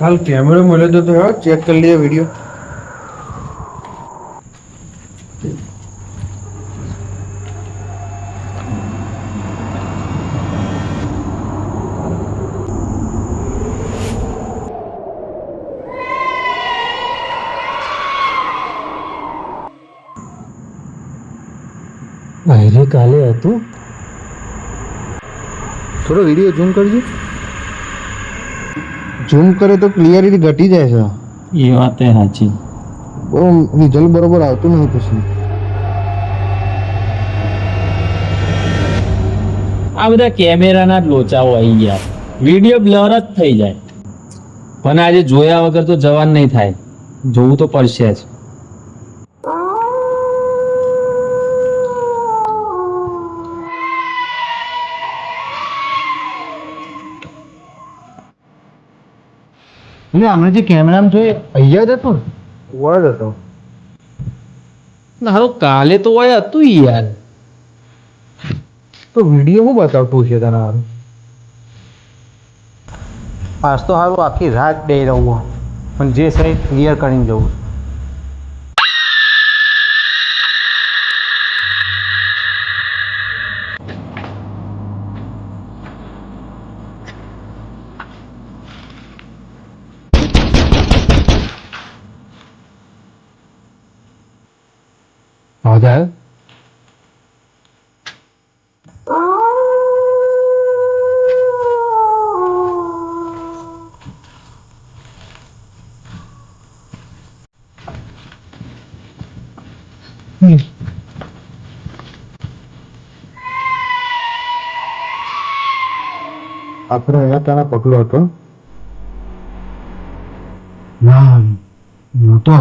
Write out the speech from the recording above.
हाल कैमरे मिले तो यार चेक कर लिया वीडियो। अरे काले હતું. थोड़ा वीडियो जूम कर जी। जूम करे तो क्लियरिटी घटी जाए છે। એ વાત એ સાચી. બહુ રિઝલ્ટ બરોબર આવતું નહીં પછી। આ બધા કેમેરાના જ લોચાઓ આવી ગયા. વિડીયો બ્લર જ થઈ જાય. પણ આજે જોયા વગર તો જવાન નહીં થાય. જોવું તો પડશે જ. એટલે આપણે જે કેમેરામાં જોઈએ અહીંયા જ હતું ને? વળ હતો હારું કાલે તો હોય હતું યાર. તો વિડીયો શું બતાવતું છે તને હારું? આજ તો હારું આખી રાત બે રહું પણ જે સહી ક્લિયર કરીને જવું। અવાજ આવ્યો? આપણે અહીંયા તારા પગલો હતો ના નહોતો।